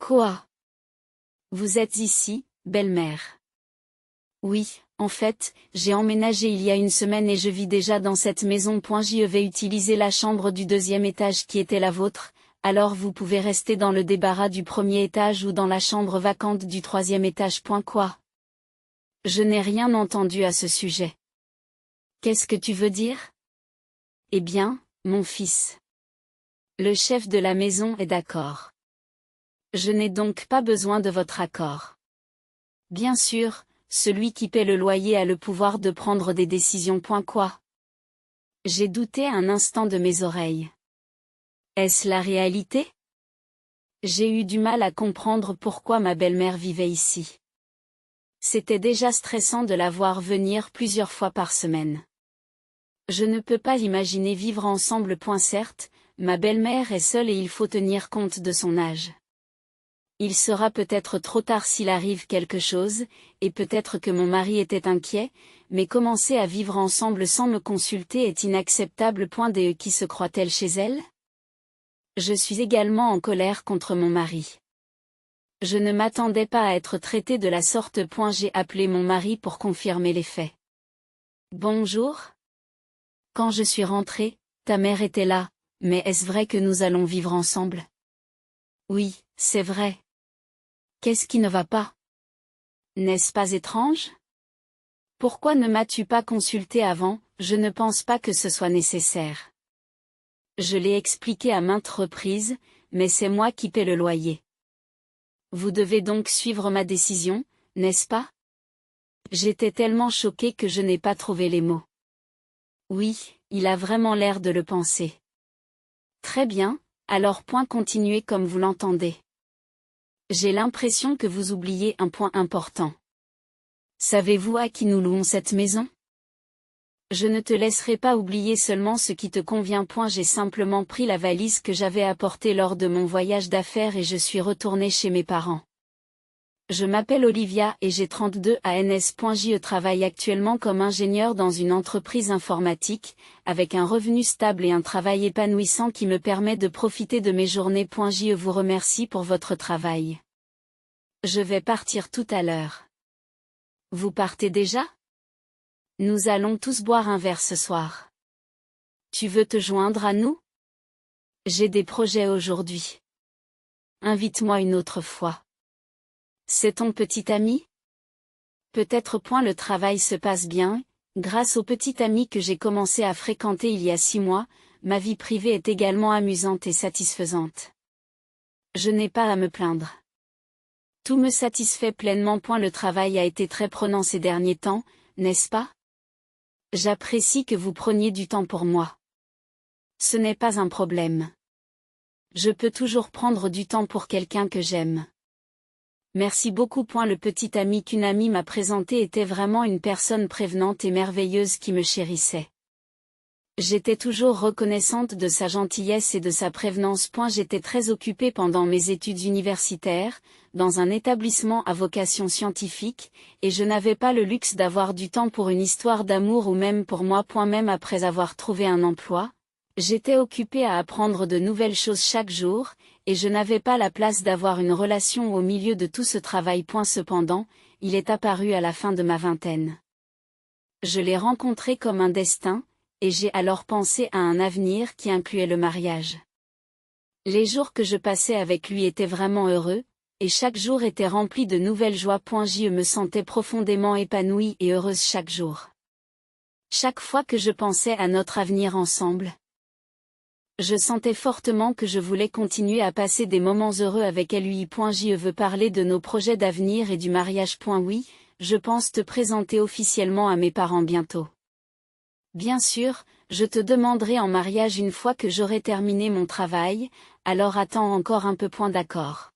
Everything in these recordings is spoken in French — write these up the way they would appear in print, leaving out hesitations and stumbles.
Quoi? Vous êtes ici, belle-mère? Oui, en fait, j'ai emménagé il y a une semaine et je vis déjà dans cette maison. Je vais utiliser la chambre du deuxième étage qui était la vôtre, alors vous pouvez rester dans le débarras du premier étage ou dans la chambre vacante du troisième étage. Quoi? Je n'ai rien entendu à ce sujet. Qu'est-ce que tu veux dire? Eh bien, mon fils. Le chef de la maison est d'accord. Je n'ai donc pas besoin de votre accord. Bien sûr, celui qui paie le loyer a le pouvoir de prendre des décisions. Quoi? J'ai douté un instant de mes oreilles. Est-ce la réalité? J'ai eu du mal à comprendre pourquoi ma belle-mère vivait ici. C'était déjà stressant de la voir venir plusieurs fois par semaine. Je ne peux pas imaginer vivre ensemble. Certes, ma belle-mère est seule et il faut tenir compte de son âge. Il sera peut-être trop tard s'il arrive quelque chose, et peut-être que mon mari était inquiet, mais commencer à vivre ensemble sans me consulter est inacceptable. Qui se croit-elle chez elle? Je suis également en colère contre mon mari. Je ne m'attendais pas à être traitée de la sorte. J'ai appelé mon mari pour confirmer les faits. Bonjour. Quand je suis rentrée, ta mère était là, mais est-ce vrai que nous allons vivre ensemble? Oui, c'est vrai. Qu'est-ce qui ne va pas? N'est-ce pas étrange? Pourquoi ne m'as-tu pas consulté avant? Je ne pense pas que ce soit nécessaire. Je l'ai expliqué à maintes reprises, mais c'est moi qui paie le loyer. Vous devez donc suivre ma décision, n'est-ce pas? J'étais tellement choquée que je n'ai pas trouvé les mots. Oui, il a vraiment l'air de le penser. Très bien, alors continuez comme vous l'entendez. J'ai l'impression que vous oubliez un point important. Savez-vous à qui nous louons cette maison? Je ne te laisserai pas oublier seulement ce qui te convient. J'ai simplement pris la valise que j'avais apportée lors de mon voyage d'affaires et je suis retournée chez mes parents. Je m'appelle Olivia et j'ai 32 ans. Je travaille actuellement comme ingénieur dans une entreprise informatique, avec un revenu stable et un travail épanouissant qui me permet de profiter de mes journées. Je vous remercie pour votre travail. Je vais partir tout à l'heure. Vous partez déjà? Nous allons tous boire un verre ce soir. Tu veux te joindre à nous? J'ai des projets aujourd'hui. Invite-moi une autre fois. C'est ton petit ami? Peut-être. Le travail se passe bien, grâce au petit ami que j'ai commencé à fréquenter il y a 6 mois, ma vie privée est également amusante et satisfaisante. Je n'ai pas à me plaindre. Tout me satisfait pleinement. Le travail a été très prenant ces derniers temps, n'est-ce pas? J'apprécie que vous preniez du temps pour moi. Ce n'est pas un problème. Je peux toujours prendre du temps pour quelqu'un que j'aime. Merci beaucoup. Le petit ami qu'une amie m'a présenté était vraiment une personne prévenante et merveilleuse qui me chérissait. J'étais toujours reconnaissante de sa gentillesse et de sa prévenance. J'étais très occupée pendant mes études universitaires, dans un établissement à vocation scientifique, et je n'avais pas le luxe d'avoir du temps pour une histoire d'amour ou même pour moi. Même après avoir trouvé un emploi, j'étais occupée à apprendre de nouvelles choses chaque jour, et je n'avais pas la place d'avoir une relation au milieu de tout ce travail. Cependant, il est apparu à la fin de ma vingtaine. Je l'ai rencontré comme un destin, et j'ai alors pensé à un avenir qui incluait le mariage. Les jours que je passais avec lui étaient vraiment heureux, et chaque jour était rempli de nouvelles joies. Je me sentais profondément épanouie et heureuse chaque jour. Chaque fois que je pensais à notre avenir ensemble, je sentais fortement que je voulais continuer à passer des moments heureux avec lui. Je veux parler de nos projets d'avenir et du mariage. Oui, je pense te présenter officiellement à mes parents bientôt. Bien sûr, je te demanderai en mariage une fois que j'aurai terminé mon travail, alors attends encore un peu. D'accord.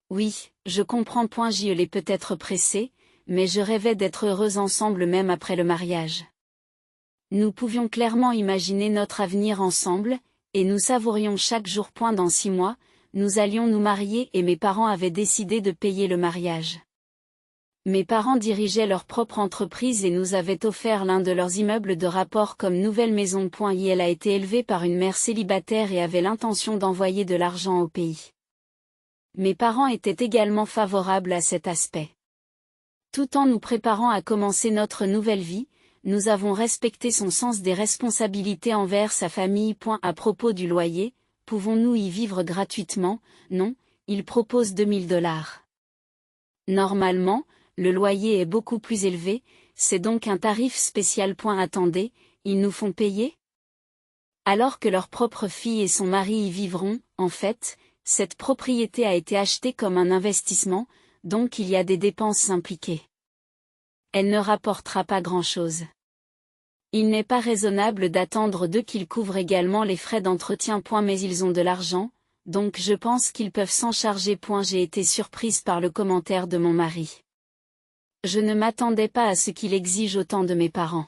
Oui, je comprends. Je l'ai peut-être pressé, mais je rêvais d'être heureuse ensemble même après le mariage. Nous pouvions clairement imaginer notre avenir ensemble, et nous savourions chaque jour. Dans 6 mois, nous allions nous marier et mes parents avaient décidé de payer le mariage. Mes parents dirigeaient leur propre entreprise et nous avaient offert l'un de leurs immeubles de rapport comme nouvelle maison. Elle a été élevée par une mère célibataire et avait l'intention d'envoyer de l'argent au pays. Mes parents étaient également favorables à cet aspect. Tout en nous préparant à commencer notre nouvelle vie, nous avons respecté son sens des responsabilités envers sa famille. À propos du loyer, pouvons-nous y vivre gratuitement? Non, il propose $2000. Normalement, le loyer est beaucoup plus élevé, c'est donc un tarif spécial. Attendez, ils nous font payer? Alors que leur propre fille et son mari y vivront, en fait, cette propriété a été achetée comme un investissement, donc il y a des dépenses impliquées. Elle ne rapportera pas grand-chose. Il n'est pas raisonnable d'attendre d'eux qu'ils couvrent également les frais d'entretien. Mais ils ont de l'argent, donc je pense qu'ils peuvent s'en charger. J'ai été surprise par le commentaire de mon mari. Je ne m'attendais pas à ce qu'il exige autant de mes parents.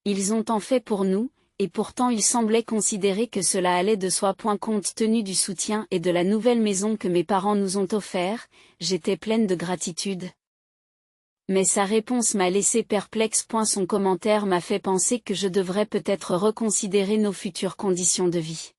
Ils ont tant fait pour nous, et pourtant il semblait considérer que cela allait de soi. Compte tenu du soutien et de la nouvelle maison que mes parents nous ont offert, j'étais pleine de gratitude. Mais sa réponse m'a laissé perplexe. Son commentaire m'a fait penser que je devrais peut-être reconsidérer nos futures conditions de vie.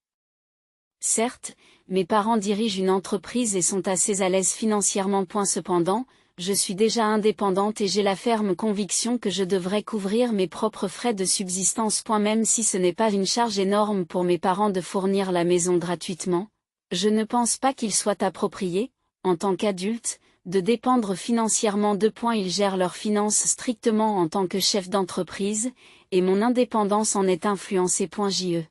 Certes, mes parents dirigent une entreprise et sont assez à l'aise financièrement. Cependant, je suis déjà indépendante et j'ai la ferme conviction que je devrais couvrir mes propres frais de subsistance. Même si ce n'est pas une charge énorme pour mes parents de fournir la maison gratuitement, je ne pense pas qu'il soit approprié, en tant qu'adulte, de dépendre financièrement d'eux. Ils gèrent leurs finances strictement en tant que chef d'entreprise, et mon indépendance en est influencée. Je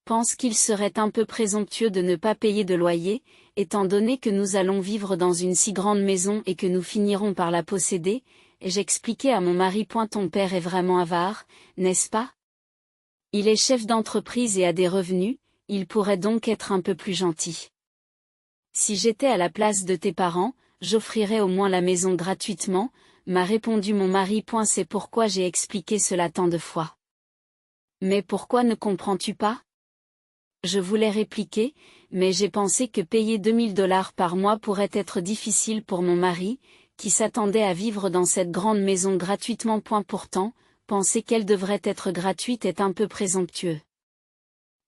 pense qu'il serait un peu présomptueux de ne pas payer de loyer, étant donné que nous allons vivre dans une si grande maison et que nous finirons par la posséder, et j'expliquais à mon mari. Ton père est vraiment avare, n'est-ce pas? Il est chef d'entreprise et a des revenus, il pourrait donc être un peu plus gentil. Si j'étais à la place de tes parents, j'offrirais au moins la maison gratuitement, m'a répondu mon mari. C'est pourquoi j'ai expliqué cela tant de fois. Mais pourquoi ne comprends-tu pas? Je voulais répliquer, mais j'ai pensé que payer $2000 par mois pourrait être difficile pour mon mari, qui s'attendait à vivre dans cette grande maison gratuitement. Pourtant, penser qu'elle devrait être gratuite est un peu présomptueux.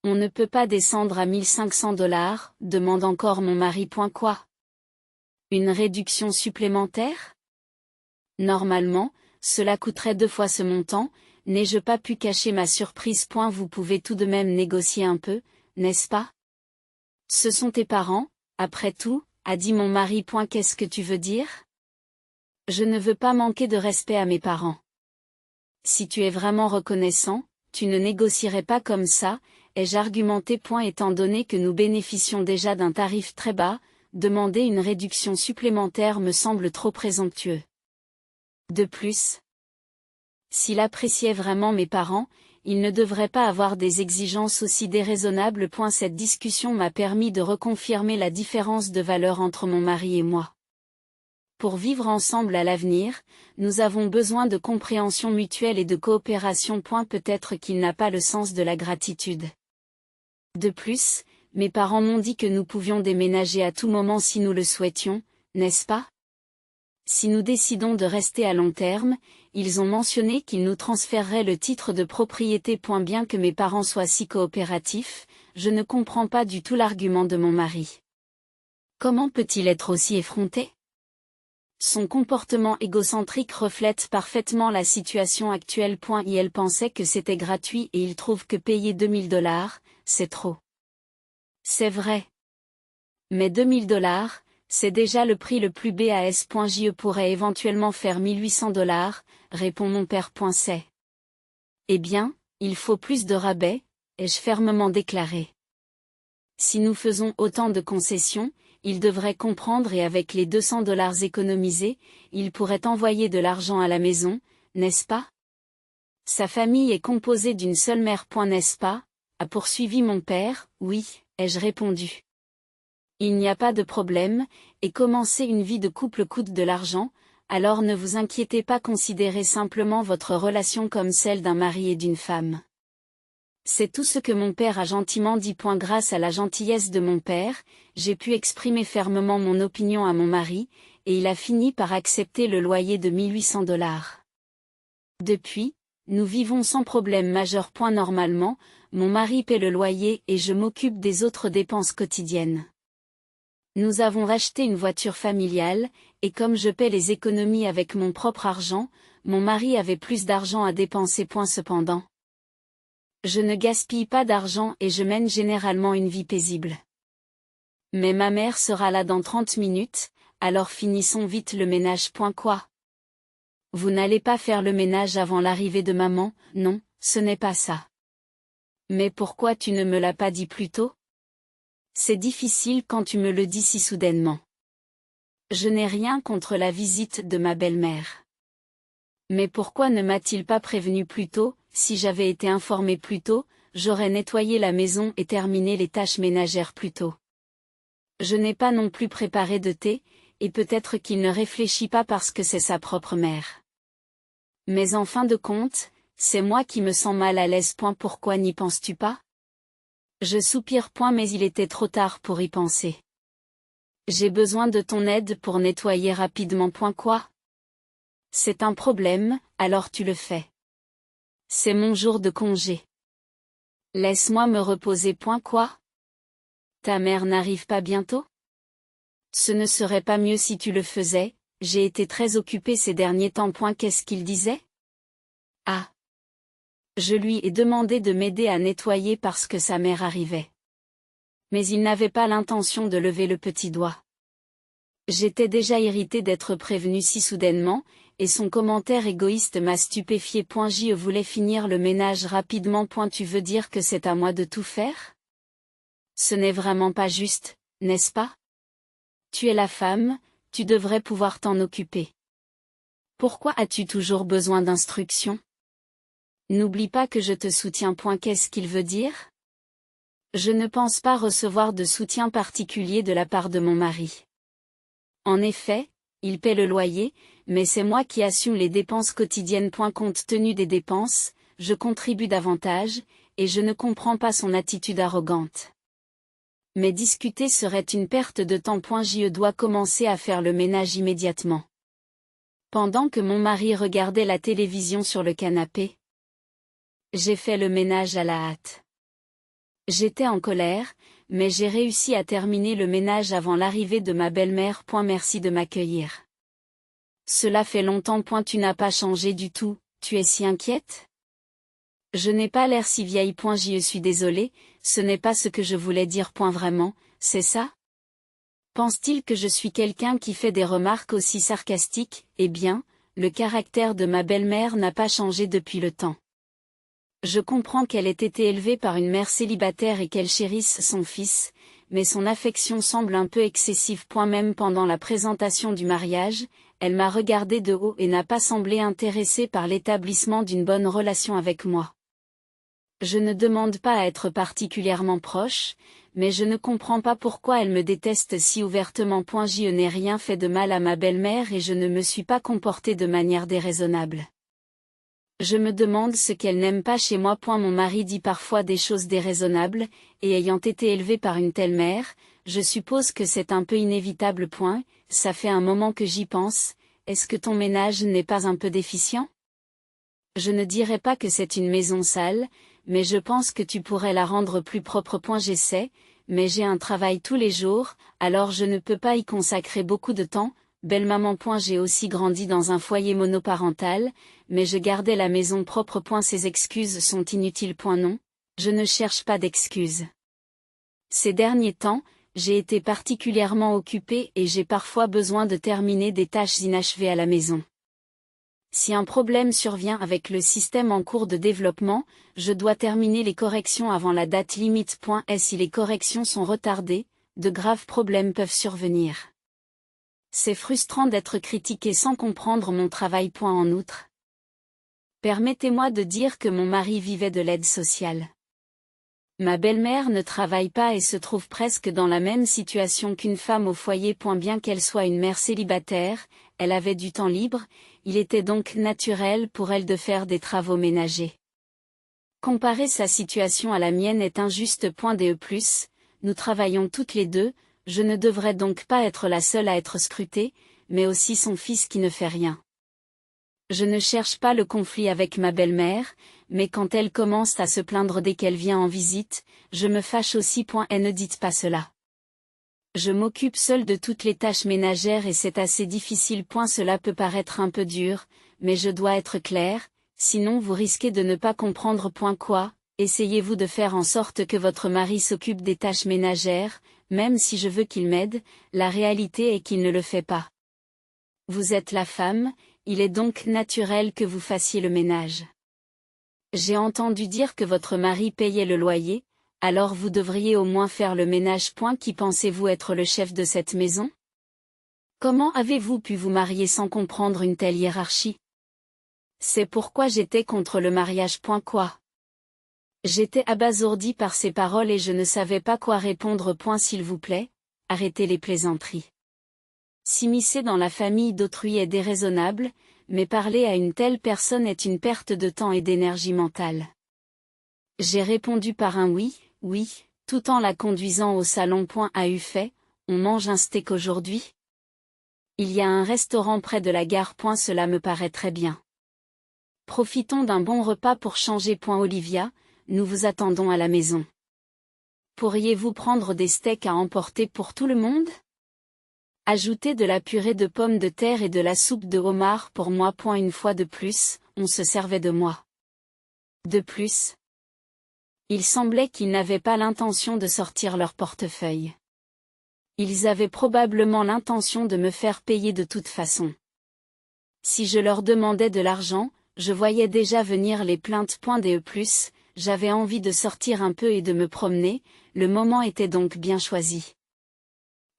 On ne peut pas descendre à $1500, demande encore mon mari. Quoi? Une réduction supplémentaire? Normalement, cela coûterait 2 fois ce montant, n'ai-je pas pu cacher ma surprise? Vous pouvez tout de même négocier un peu, n'est-ce pas? Ce sont tes parents, après tout, a dit mon mari. Qu'est-ce que tu veux dire? Je ne veux pas manquer de respect à mes parents. Si tu es vraiment reconnaissant, tu ne négocierais pas comme ça, ai-je argumenté. Étant donné que nous bénéficions déjà d'un tarif très bas, demander une réduction supplémentaire me semble trop présomptueux. De plus, s'il appréciait vraiment mes parents, il ne devrait pas avoir des exigences aussi déraisonnables. Cette discussion m'a permis de reconfirmer la différence de valeur entre mon mari et moi. Pour vivre ensemble à l'avenir, nous avons besoin de compréhension mutuelle et de coopération. Peut-être qu'il n'a pas le sens de la gratitude. De plus, mes parents m'ont dit que nous pouvions déménager à tout moment si nous le souhaitions, n'est-ce pas? Si nous décidons de rester à long terme, ils ont mentionné qu'ils nous transféreraient le titre de propriété. Bien que mes parents soient si coopératifs, je ne comprends pas du tout l'argument de mon mari. Comment peut-il être aussi effronté? Son comportement égocentrique reflète parfaitement la situation actuelle. Il pensait que c'était gratuit et il trouve que payer $2000, c'est trop. C'est vrai. Mais $2000, c'est déjà le prix le plus bas. Je pourrais éventuellement faire $1800, répond mon père. C'est. Eh bien, il faut plus de rabais, ai-je fermement déclaré. Si nous faisons autant de concessions, il devrait comprendre et avec les $200 économisés, il pourrait envoyer de l'argent à la maison, n'est-ce pas? Sa famille est composée d'une seule mère. N'est-ce pas? A poursuivi mon père. Oui, ai-je répondu. Il n'y a pas de problème, et commencer une vie de couple coûte de l'argent, alors ne vous inquiétez pas, considérez simplement votre relation comme celle d'un mari et d'une femme. C'est tout ce que mon père a gentiment dit. Grâce à la gentillesse de mon père, j'ai pu exprimer fermement mon opinion à mon mari, et il a fini par accepter le loyer de $1800. Depuis, nous vivons sans problème majeur. Normalement, mon mari paie le loyer et je m'occupe des autres dépenses quotidiennes. Nous avons acheté une voiture familiale, et comme je paie les économies avec mon propre argent, mon mari avait plus d'argent à dépenser. Cependant, je ne gaspille pas d'argent et je mène généralement une vie paisible. Mais ma mère sera là dans 30 minutes, alors finissons vite le ménage. Quoi? Vous n'allez pas faire le ménage avant l'arrivée de maman? Non, ce n'est pas ça. Mais pourquoi tu ne me l'as pas dit plus tôt? C'est difficile quand tu me le dis si soudainement. Je n'ai rien contre la visite de ma belle-mère. Mais pourquoi ne m'a-t-il pas prévenu plus tôt? Si j'avais été informé plus tôt, j'aurais nettoyé la maison et terminé les tâches ménagères plus tôt. Je n'ai pas non plus préparé de thé, et peut-être qu'il ne réfléchit pas parce que c'est sa propre mère. Mais en fin de compte, c'est moi qui me sens mal à l'aise. Pourquoi n'y penses-tu pas? Je soupire. Mais il était trop tard pour y penser. J'ai besoin de ton aide pour nettoyer rapidement. Quoi? C'est un problème, alors tu le fais. C'est mon jour de congé. Laisse-moi me reposer. Quoi? Ta mère n'arrive pas bientôt? Ce ne serait pas mieux si tu le faisais, j'ai été très occupée ces derniers temps. Qu'est-ce qu'il disait? Ah! Je lui ai demandé de m'aider à nettoyer parce que sa mère arrivait. Mais il n'avait pas l'intention de lever le petit doigt. J'étais déjà irritée d'être prévenue si soudainement, et son commentaire égoïste m'a stupéfiée. Je voulais finir le ménage rapidement. Tu veux dire que c'est à moi de tout faire? Ce n'est vraiment pas juste, n'est-ce pas? Tu es la femme, tu devrais pouvoir t'en occuper. Pourquoi as-tu toujours besoin d'instructions? N'oublie pas que je te soutiens. Qu'est-ce qu'il veut dire? Je ne pense pas recevoir de soutien particulier de la part de mon mari. En effet, il paie le loyer, mais c'est moi qui assume les dépenses quotidiennes. Compte tenu des dépenses, je contribue davantage, et je ne comprends pas son attitude arrogante. Mais discuter serait une perte de temps. Je dois commencer à faire le ménage immédiatement. Pendant que mon mari regardait la télévision sur le canapé, j'ai fait le ménage à la hâte. J'étais en colère, mais j'ai réussi à terminer le ménage avant l'arrivée de ma belle-mère. Merci de m'accueillir. Cela fait longtemps. Tu n'as pas changé du tout, tu es si inquiète? Je n'ai pas l'air si vieille. Je suis désolée, ce n'est pas ce que je voulais dire. Vraiment, c'est ça? Pense-t-il que je suis quelqu'un qui fait des remarques aussi sarcastiques? Eh bien, le caractère de ma belle-mère n'a pas changé depuis le temps. Je comprends qu'elle ait été élevée par une mère célibataire et qu'elle chérisse son fils, mais son affection semble un peu excessive. Même pendant la présentation du mariage, elle m'a regardé de haut et n'a pas semblé intéressée par l'établissement d'une bonne relation avec moi. Je ne demande pas à être particulièrement proche, mais je ne comprends pas pourquoi elle me déteste si ouvertement. Je n'ai rien fait de mal à ma belle-mère et je ne me suis pas comportée de manière déraisonnable. Je me demande ce qu'elle n'aime pas chez moi. Mon mari dit parfois des choses déraisonnables, et ayant été élevé par une telle mère, je suppose que c'est un peu inévitable. Ça fait un moment que j'y pense, est-ce que ton ménage n'est pas un peu déficient? Je ne dirais pas que c'est une maison sale, mais je pense que tu pourrais la rendre plus propre. J'essaie, mais j'ai un travail tous les jours, alors je ne peux pas y consacrer beaucoup de temps. Belle-maman. J'ai aussi grandi dans un foyer monoparental, mais je gardais la maison propre. Ces excuses sont inutiles. Non, je ne cherche pas d'excuses. Ces derniers temps, j'ai été particulièrement occupée et j'ai parfois besoin de terminer des tâches inachevées à la maison. Si un problème survient avec le système en cours de développement, je dois terminer les corrections avant la date limite. Et si les corrections sont retardées, de graves problèmes peuvent survenir. C'est frustrant d'être critiqué sans comprendre mon travail. En outre, permettez-moi de dire que mon mari vivait de l'aide sociale. Ma belle-mère ne travaille pas et se trouve presque dans la même situation qu'une femme au foyer. Bien qu'elle soit une mère célibataire, elle avait du temps libre, il était donc naturel pour elle de faire des travaux ménagers. Comparer sa situation à la mienne est injuste. Nous travaillons toutes les deux, je ne devrais donc pas être la seule à être scrutée, mais aussi son fils qui ne fait rien. Je ne cherche pas le conflit avec ma belle-mère, mais quand elle commence à se plaindre dès qu'elle vient en visite, je me fâche aussi. Et ne dites pas cela. Je m'occupe seule de toutes les tâches ménagères et c'est assez difficile. Cela peut paraître un peu dur, mais je dois être claire, sinon vous risquez de ne pas comprendre. Quoi, essayez-vous de faire en sorte que votre mari s'occupe des tâches ménagères, même si je veux qu'il m'aide, la réalité est qu'il ne le fait pas. Vous êtes la femme, il est donc naturel que vous fassiez le ménage. J'ai entendu dire que votre mari payait le loyer, alors vous devriez au moins faire le ménage. Qui pensez-vous être le chef de cette maison? Comment avez-vous pu vous marier sans comprendre une telle hiérarchie? C'est pourquoi j'étais contre le mariage. Quoi. J'étais abasourdie par ces paroles et je ne savais pas quoi répondre. S'il vous plaît, arrêtez les plaisanteries. S'immiscer dans la famille d'autrui est déraisonnable, mais parler à une telle personne est une perte de temps et d'énergie mentale. J'ai répondu par un oui, tout en la conduisant au salon. A eu fait, on mange un steak aujourd'hui? Il y a un restaurant près de la gare. Cela me paraît très bien. Profitons d'un bon repas pour changer. Olivia, nous vous attendons à la maison. Pourriez-vous prendre des steaks à emporter pour tout le monde? Ajoutez de la purée de pommes de terre et de la soupe de homard pour moi. Une fois de plus, on se servait de moi. De plus, il semblait qu'ils n'avaient pas l'intention de sortir leur portefeuille. Ils avaient probablement l'intention de me faire payer de toute façon. Si je leur demandais de l'argent, je voyais déjà venir les plaintes. J'avais envie de sortir un peu et de me promener, le moment était donc bien choisi.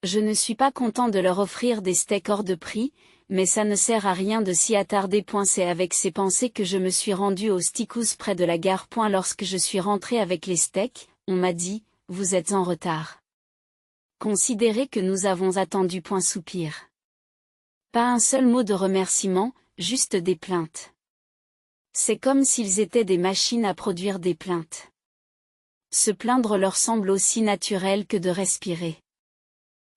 Je ne suis pas content de leur offrir des steaks hors de prix, mais ça ne sert à rien de s'y attarder. C'est avec ces pensées que je me suis rendue au Steakhouse près de la gare. Lorsque je suis rentrée avec les steaks, on m'a dit, vous êtes en retard. Considérez que nous avons attendu. Soupir. Pas un seul mot de remerciement, juste des plaintes. C'est comme s'ils étaient des machines à produire des plaintes. Se plaindre leur semble aussi naturel que de respirer.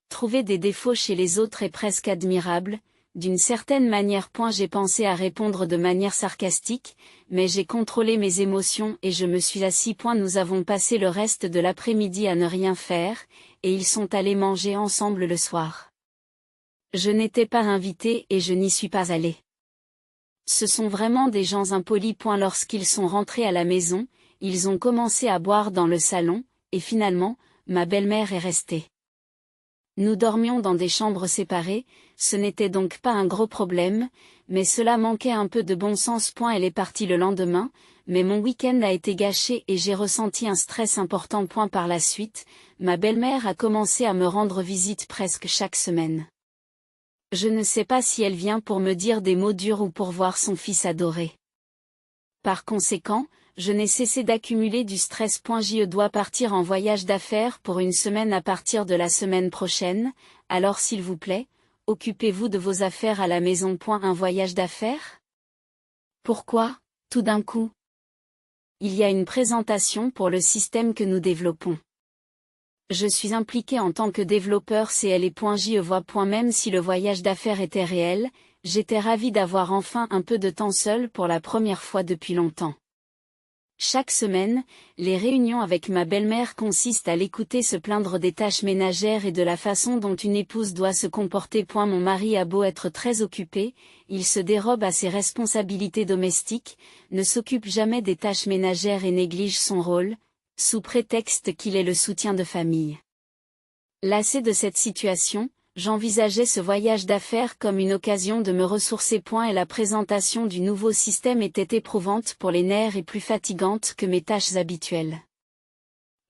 Trouver des défauts chez les autres est presque admirable, d'une certaine manière. J'ai pensé à répondre de manière sarcastique, mais j'ai contrôlé mes émotions et je me suis assis. Nous avons passé le reste de l'après-midi à ne rien faire, et ils sont allés manger ensemble le soir. Je n'étais pas invitée et je n'y suis pas allée. Ce sont vraiment des gens impolis. Lorsqu'ils sont rentrés à la maison, ils ont commencé à boire dans le salon, et finalement, ma belle-mère est restée. Nous dormions dans des chambres séparées, ce n'était donc pas un gros problème, mais cela manquait un peu de bon sens. Elle est partie le lendemain, mais mon week-end a été gâché et j'ai ressenti un stress important. Par la suite, ma belle-mère a commencé à me rendre visite presque chaque semaine. Je ne sais pas si elle vient pour me dire des mots durs ou pour voir son fils adoré. Par conséquent, je n'ai cessé d'accumuler du stress. Je dois partir en voyage d'affaires pour une semaine à partir de la semaine prochaine, alors s'il vous plaît, occupez-vous de vos affaires à la maison. Un voyage d'affaires? Pourquoi, tout d'un coup? Il y a une présentation pour le système que nous développons. Je suis impliqué en tant que développeur CL et je vois. Même si le voyage d'affaires était réel, j'étais ravie d'avoir enfin un peu de temps seul pour la première fois depuis longtemps. Chaque semaine, les réunions avec ma belle-mère consistent à l'écouter se plaindre des tâches ménagères et de la façon dont une épouse doit se comporter. Mon mari a beau être très occupé, il se dérobe à ses responsabilités domestiques, ne s'occupe jamais des tâches ménagères et néglige son rôle, sous prétexte qu'il est le soutien de famille. Lassé de cette situation, j'envisageais ce voyage d'affaires comme une occasion de me ressourcer. Et la présentation du nouveau système était éprouvante pour les nerfs et plus fatigante que mes tâches habituelles.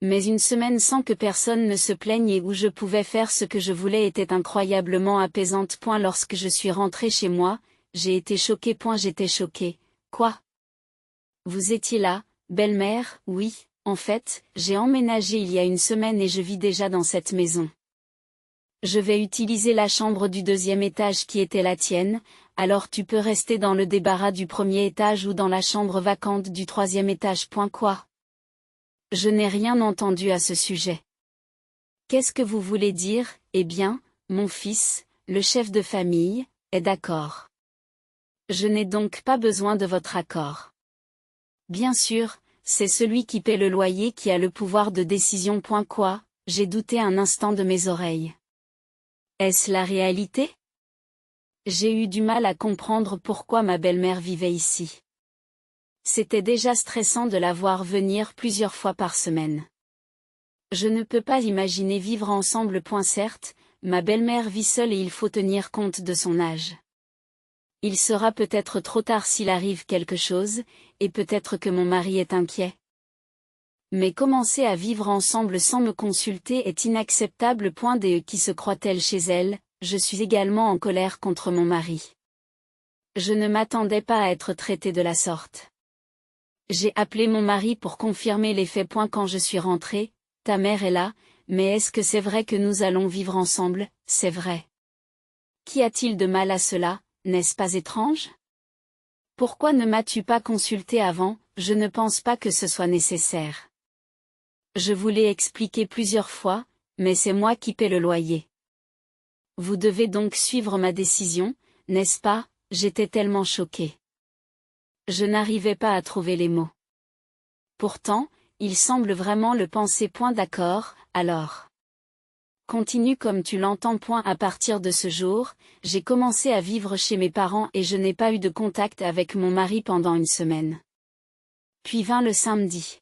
Mais une semaine sans que personne ne se plaigne et où je pouvais faire ce que je voulais était incroyablement apaisante. Lorsque je suis rentrée chez moi, j'ai été choquée. J'étais choquée. Quoi? Vous étiez là, belle-mère? Oui, en fait, j'ai emménagé il y a une semaine et je vis déjà dans cette maison. Je vais utiliser la chambre du deuxième étage qui était la tienne, alors tu peux rester dans le débarras du premier étage ou dans la chambre vacante du troisième étage. Quoi? Je n'ai rien entendu à ce sujet. Qu'est-ce que vous voulez dire? Eh bien, mon fils, le chef de famille, est d'accord. Je n'ai donc pas besoin de votre accord. Bien sûr, c'est celui qui paie le loyer qui a le pouvoir de décision. Quoi? J'ai douté un instant de mes oreilles. Est-ce la réalité? J'ai eu du mal à comprendre pourquoi ma belle-mère vivait ici. C'était déjà stressant de la voir venir plusieurs fois par semaine. Je ne peux pas imaginer vivre ensemble. Certes, ma belle-mère vit seule et il faut tenir compte de son âge. Il sera peut-être trop tard s'il arrive quelque chose, et peut-être que mon mari est inquiet. Mais commencer à vivre ensemble sans me consulter est inacceptable. Qui se croit-elle chez elle? Je suis également en colère contre mon mari. Je ne m'attendais pas à être traitée de la sorte. J'ai appelé mon mari pour confirmer les faits. Quand je suis rentrée, ta mère est là, mais est-ce que c'est vrai que nous allons vivre ensemble? C'est vrai. Qu'y a-t-il de mal à cela, n'est-ce pas étrange? Pourquoi ne m'as-tu pas consulté avant? Je ne pense pas que ce soit nécessaire. Je vous l'ai expliqué plusieurs fois, mais c'est moi qui paie le loyer. Vous devez donc suivre ma décision, n'est-ce pas? J'étais tellement choquée. Je n'arrivais pas à trouver les mots. Pourtant, il semble vraiment le penser. D'accord, alors. Continue comme tu l'entends. À partir de ce jour, j'ai commencé à vivre chez mes parents et je n'ai pas eu de contact avec mon mari pendant une semaine. Puis vint le samedi.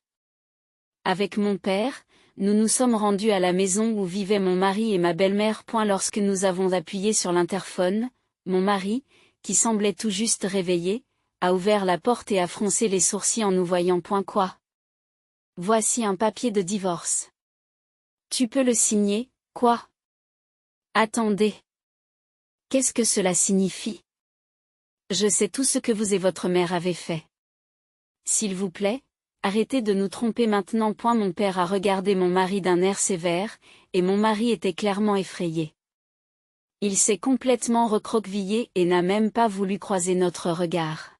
Avec mon père, nous nous sommes rendus à la maison où vivaient mon mari et ma belle-mère. Lorsque nous avons appuyé sur l'interphone, mon mari, qui semblait tout juste réveillé, a ouvert la porte et a froncé les sourcils en nous voyant. Quoi? Voici un papier de divorce. Tu peux le signer, quoi? Attendez. Qu'est-ce que cela signifie? Je sais tout ce que vous et votre mère avez fait. S'il vous plaît, arrêtez de nous tromper maintenant. Mon père a regardé mon mari d'un air sévère, et mon mari était clairement effrayé. Il s'est complètement recroquevillé et n'a même pas voulu croiser notre regard.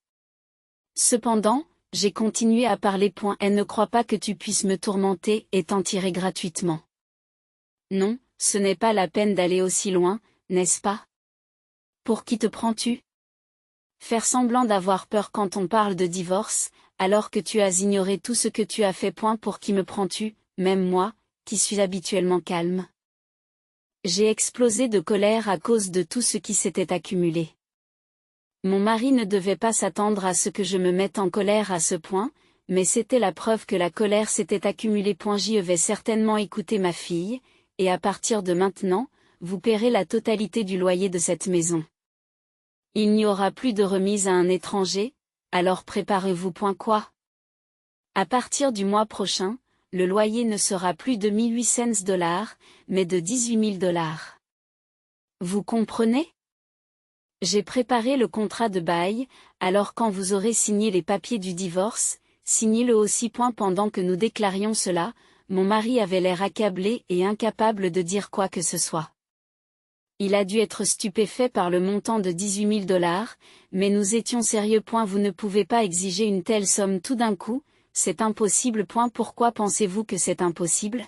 Cependant, j'ai continué à parler. Elle ne croit pas que tu puisses me tourmenter et t'en tirer gratuitement. Non, ce n'est pas la peine d'aller aussi loin, n'est-ce pas? Pour qui te prends-tu? Faire semblant d'avoir peur quand on parle de divorce, alors que tu as ignoré tout ce que tu as fait. Pour qui me prends-tu, même moi, qui suis habituellement calme? J'ai explosé de colère à cause de tout ce qui s'était accumulé. Mon mari ne devait pas s'attendre à ce que je me mette en colère à ce point, mais c'était la preuve que la colère s'était accumulée. Je vais certainement écouter ma fille, et à partir de maintenant, vous paierez la totalité du loyer de cette maison. Il n'y aura plus de remise à un étranger, alors préparez-vous. Quoi? À partir du mois prochain, le loyer ne sera plus de $1800, mais de $18 000. Vous comprenez? J'ai préparé le contrat de bail, alors quand vous aurez signé les papiers du divorce, signez-le aussi. Pendant que nous déclarions cela, mon mari avait l'air accablé et incapable de dire quoi que ce soit. Il a dû être stupéfait par le montant de $18 000, mais nous étions sérieux. Vous ne pouvez pas exiger une telle somme tout d'un coup, c'est impossible. Pourquoi pensez-vous que c'est impossible?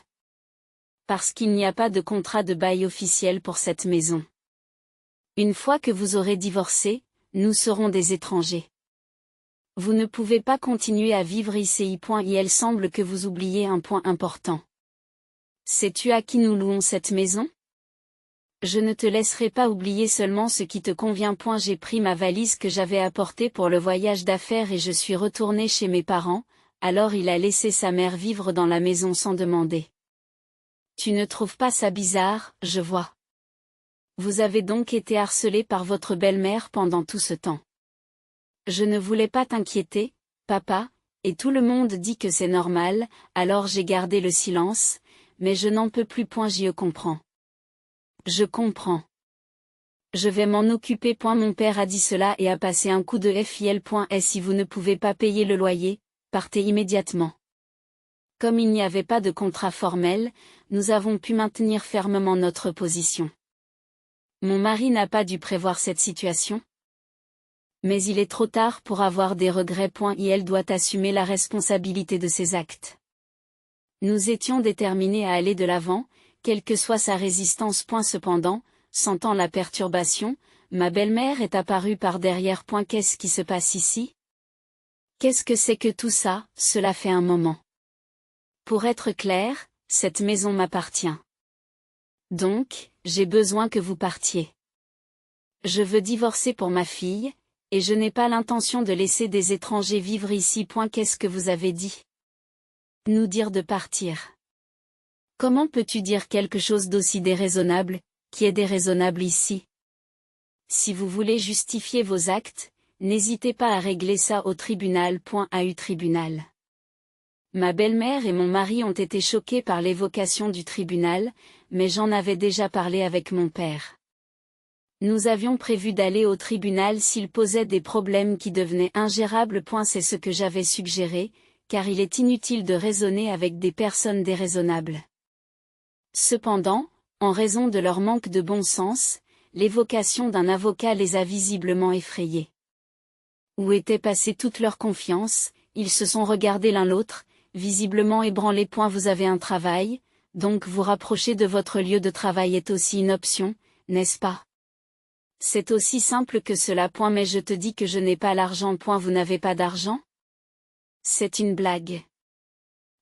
Parce qu'il n'y a pas de contrat de bail officiel pour cette maison. Une fois que vous aurez divorcé, nous serons des étrangers. Vous ne pouvez pas continuer à vivre ici. Il semble que vous oubliez un point important. Sais-tu à qui nous louons cette maison? Je ne te laisserai pas oublier seulement ce qui te convient. J'ai pris ma valise que j'avais apportée pour le voyage d'affaires et je suis retourné chez mes parents, alors il a laissé sa mère vivre dans la maison sans demander. Tu ne trouves pas ça bizarre? Je vois. Vous avez donc été harcelé par votre belle-mère pendant tout ce temps. Je ne voulais pas t'inquiéter, papa, et tout le monde dit que c'est normal, alors j'ai gardé le silence, mais je n'en peux plus. Je comprends. Je comprends. Je vais m'en occuper. Mon père a dit cela et a passé un coup de fil. Et si vous ne pouvez pas payer le loyer, partez immédiatement. Comme il n'y avait pas de contrat formel, nous avons pu maintenir fermement notre position. Mon mari n'a pas dû prévoir cette situation. Mais il est trop tard pour avoir des regrets. Elle doit assumer la responsabilité de ses actes. Nous étions déterminés à aller de l'avant, quelle que soit sa résistance. Cependant, sentant la perturbation, ma belle-mère est apparue par derrière. Qu'est-ce qui se passe ici? Qu'est-ce que c'est que tout ça? Cela fait un moment. Pour être clair, cette maison m'appartient. Donc, j'ai besoin que vous partiez. Je veux divorcer pour ma fille, et je n'ai pas l'intention de laisser des étrangers vivre ici. Qu'est-ce que vous avez dit? Nous dire de partir. Comment peux-tu dire quelque chose d'aussi déraisonnable, qui est déraisonnable ici? Si vous voulez justifier vos actes, n'hésitez pas à régler ça au tribunal. AU tribunal. Ma belle-mère et mon mari ont été choqués par l'évocation du tribunal, mais j'en avais déjà parlé avec mon père. Nous avions prévu d'aller au tribunal s'il posait des problèmes qui devenaient ingérables. C'est ce que j'avais suggéré, car il est inutile de raisonner avec des personnes déraisonnables. Cependant, en raison de leur manque de bon sens, l'évocation d'un avocat les a visiblement effrayés. Où était passée toute leur confiance? Ils se sont regardés l'un l'autre, visiblement ébranlés. Vous avez un travail, donc vous rapprocher de votre lieu de travail est aussi une option, n'est-ce pas? C'est aussi simple que cela. Mais je te dis que je n'ai pas l'argent. Vous n'avez pas d'argent? C'est une blague.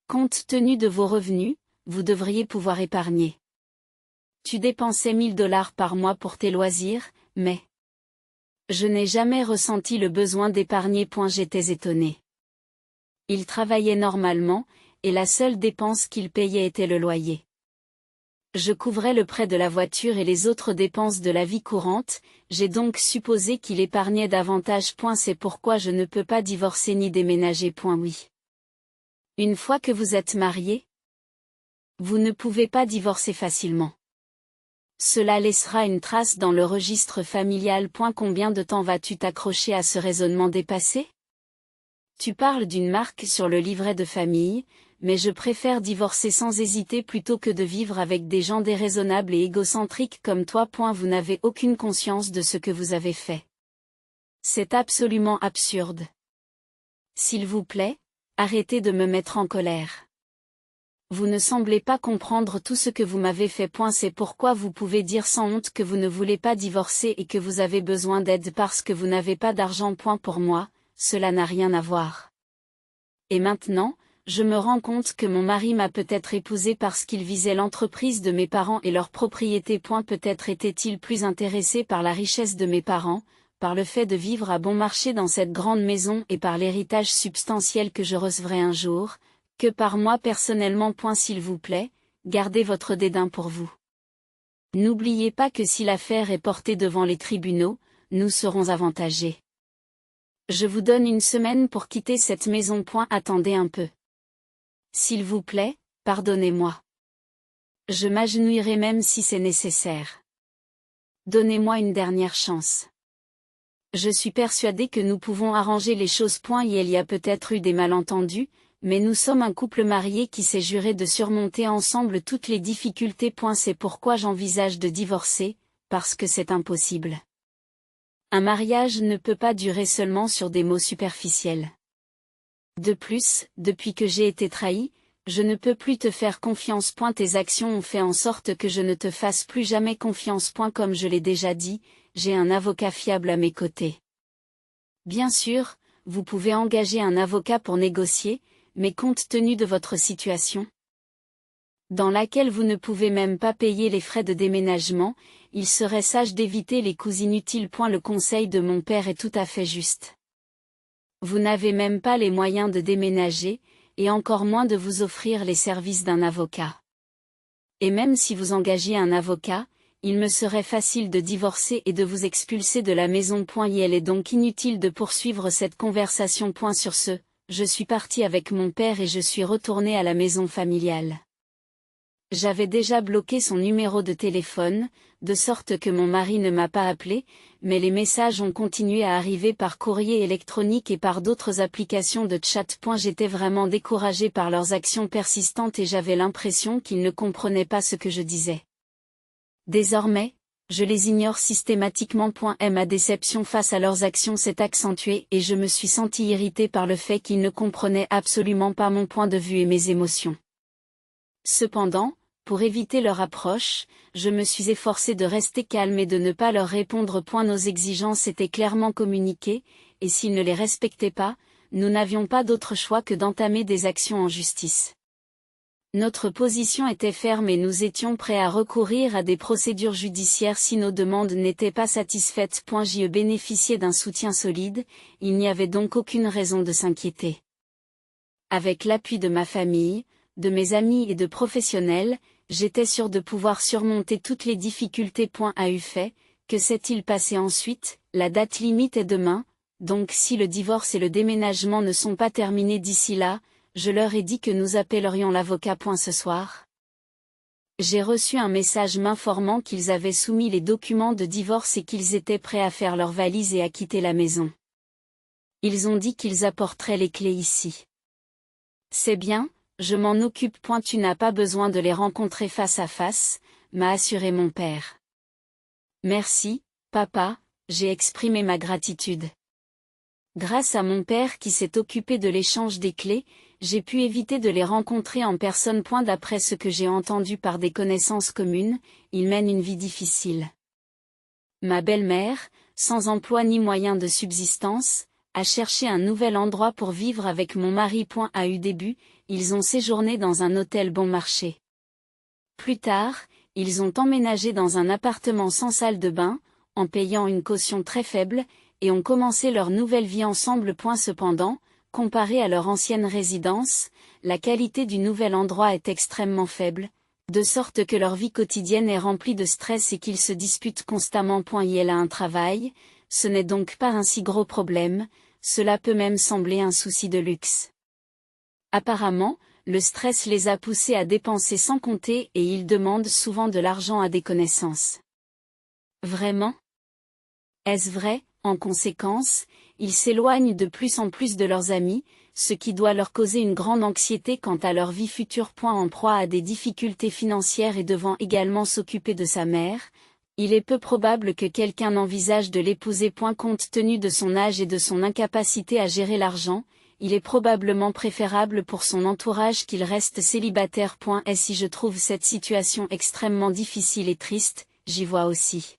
Compte tenu de vos revenus, vous devriez pouvoir épargner. Tu dépensais $1000 par mois pour tes loisirs, mais je n'ai jamais ressenti le besoin d'épargner. J'étais étonné. Il travaillait normalement, et la seule dépense qu'il payait était le loyer. Je couvrais le prêt de la voiture et les autres dépenses de la vie courante, j'ai donc supposé qu'il épargnait davantage. C'est pourquoi je ne peux pas divorcer ni déménager. Oui. Une fois que vous êtes marié, vous ne pouvez pas divorcer facilement. Cela laissera une trace dans le registre familial. Combien de temps vas-tu t'accrocher à ce raisonnement dépassé? Tu parles d'une marque sur le livret de famille, mais je préfère divorcer sans hésiter plutôt que de vivre avec des gens déraisonnables et égocentriques comme toi. Vous n'avez aucune conscience de ce que vous avez fait. C'est absolument absurde. S'il vous plaît, arrêtez de me mettre en colère. Vous ne semblez pas comprendre tout ce que vous m'avez fait. C'est pourquoi vous pouvez dire sans honte que vous ne voulez pas divorcer et que vous avez besoin d'aide parce que vous n'avez pas d'argent. Pour moi, cela n'a rien à voir. Et maintenant, je me rends compte que mon mari m'a peut-être épousée parce qu'il visait l'entreprise de mes parents et leur propriété. Peut-être était-il plus intéressé par la richesse de mes parents, par le fait de vivre à bon marché dans cette grande maison et par l'héritage substantiel que je recevrai un jour, que par moi personnellement. S'il vous plaît, gardez votre dédain pour vous. N'oubliez pas que si l'affaire est portée devant les tribunaux, nous serons avantagés. Je vous donne une semaine pour quitter cette maison. Attendez un peu. S'il vous plaît, pardonnez-moi. Je m'agenouillerai même si c'est nécessaire. Donnez-moi une dernière chance. Je suis persuadée que nous pouvons arranger les choses. Il y a peut-être eu des malentendus, mais nous sommes un couple marié qui s'est juré de surmonter ensemble toutes les difficultés. C'est pourquoi j'envisage de divorcer, parce que c'est impossible. Un mariage ne peut pas durer seulement sur des mots superficiels. De plus, depuis que j'ai été trahi, je ne peux plus te faire confiance. Tes actions ont fait en sorte que je ne te fasse plus jamais confiance. Comme je l'ai déjà dit, j'ai un avocat fiable à mes côtés. Bien sûr, vous pouvez engager un avocat pour négocier, mais compte tenu de votre situation, dans laquelle vous ne pouvez même pas payer les frais de déménagement, il serait sage d'éviter les coûts inutiles. Le conseil de mon père est tout à fait juste. Vous n'avez même pas les moyens de déménager, et encore moins de vous offrir les services d'un avocat. Et même si vous engagiez un avocat, il me serait facile de divorcer et de vous expulser de la maison. Il est donc inutile de poursuivre cette conversation. Sur ce, je suis partie avec mon père et je suis retournée à la maison familiale. J'avais déjà bloqué son numéro de téléphone, de sorte que mon mari ne m'a pas appelé, mais les messages ont continué à arriver par courrier électronique et par d'autres applications de chat. J'étais vraiment découragée par leurs actions persistantes et j'avais l'impression qu'ils ne comprenaient pas ce que je disais. Désormais, je les ignore systématiquement. Ma déception face à leurs actions s'est accentuée et je me suis sentie irritée par le fait qu'ils ne comprenaient absolument pas mon point de vue et mes émotions. Cependant, pour éviter leur approche, je me suis efforcée de rester calme et de ne pas leur répondre. Nos exigences étaient clairement communiquées, et s'ils ne les respectaient pas, nous n'avions pas d'autre choix que d'entamer des actions en justice. Notre position était ferme et nous étions prêts à recourir à des procédures judiciaires si nos demandes n'étaient pas satisfaites. J'y bénéficiais d'un soutien solide, il n'y avait donc aucune raison de s'inquiéter. Avec l'appui de ma famille, de mes amis et de professionnels, j'étais sûr de pouvoir surmonter toutes les difficultés. A eu fait, que s'est-il passé ensuite? La date limite est demain, donc si le divorce et le déménagement ne sont pas terminés d'ici là, je leur ai dit que nous appellerions l'avocat. Ce soir. J'ai reçu un message m'informant qu'ils avaient soumis les documents de divorce et qu'ils étaient prêts à faire leurs valises et à quitter la maison. Ils ont dit qu'ils apporteraient les clés ici. C'est bien, je m'en occupe. Tu n'as pas besoin de les rencontrer face à face, m'a assuré mon père. Merci, papa, j'ai exprimé ma gratitude. Grâce à mon père qui s'est occupé de l'échange des clés, j'ai pu éviter de les rencontrer en personne. D'après ce que j'ai entendu par des connaissances communes, ils mènent une vie difficile. Ma belle-mère, sans emploi ni moyen de subsistance, a cherché un nouvel endroit pour vivre avec mon mari. A eu début, ils ont séjourné dans un hôtel bon marché. Plus tard, ils ont emménagé dans un appartement sans salle de bain, en payant une caution très faible, et ont commencé leur nouvelle vie ensemble. Cependant, comparé à leur ancienne résidence, la qualité du nouvel endroit est extrêmement faible, de sorte que leur vie quotidienne est remplie de stress et qu'ils se disputent constamment. Elle a un travail, ce n'est donc pas un si gros problème, cela peut même sembler un souci de luxe. Apparemment, le stress les a poussés à dépenser sans compter et ils demandent souvent de l'argent à des connaissances. Vraiment? Est-ce vrai? En conséquence, ils s'éloignent de plus en plus de leurs amis, ce qui doit leur causer une grande anxiété quant à leur vie future. En proie à des difficultés financières et devant également s'occuper de sa mère, il est peu probable que quelqu'un envisage de l'épouser. Compte tenu de son âge et de son incapacité à gérer l'argent, il est probablement préférable pour son entourage qu'il reste célibataire. Et si je trouve cette situation extrêmement difficile et triste, j'y vois aussi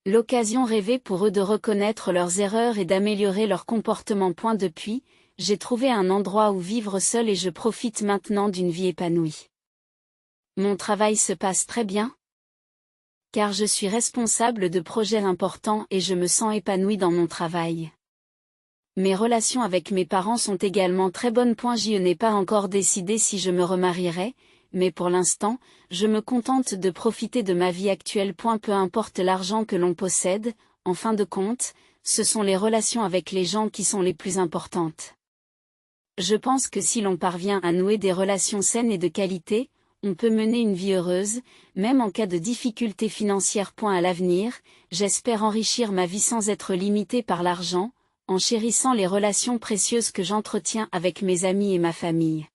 l'occasion rêvée pour eux de reconnaître leurs erreurs et d'améliorer leur comportement. Depuis, j'ai trouvé un endroit où vivre seul et je profite maintenant d'une vie épanouie. Mon travail se passe très bien, car je suis responsable de projets importants et je me sens épanoui dans mon travail. Mes relations avec mes parents sont également très bonnes. Je n'ai pas encore décidé si je me remarierai, mais pour l'instant, je me contente de profiter de ma vie actuelle. Peu importe l'argent que l'on possède, en fin de compte, ce sont les relations avec les gens qui sont les plus importantes. Je pense que si l'on parvient à nouer des relations saines et de qualité, on peut mener une vie heureuse, même en cas de difficultés financières. À l'avenir, j'espère enrichir ma vie sans être limité par l'argent, en chérissant les relations précieuses que j'entretiens avec mes amis et ma famille.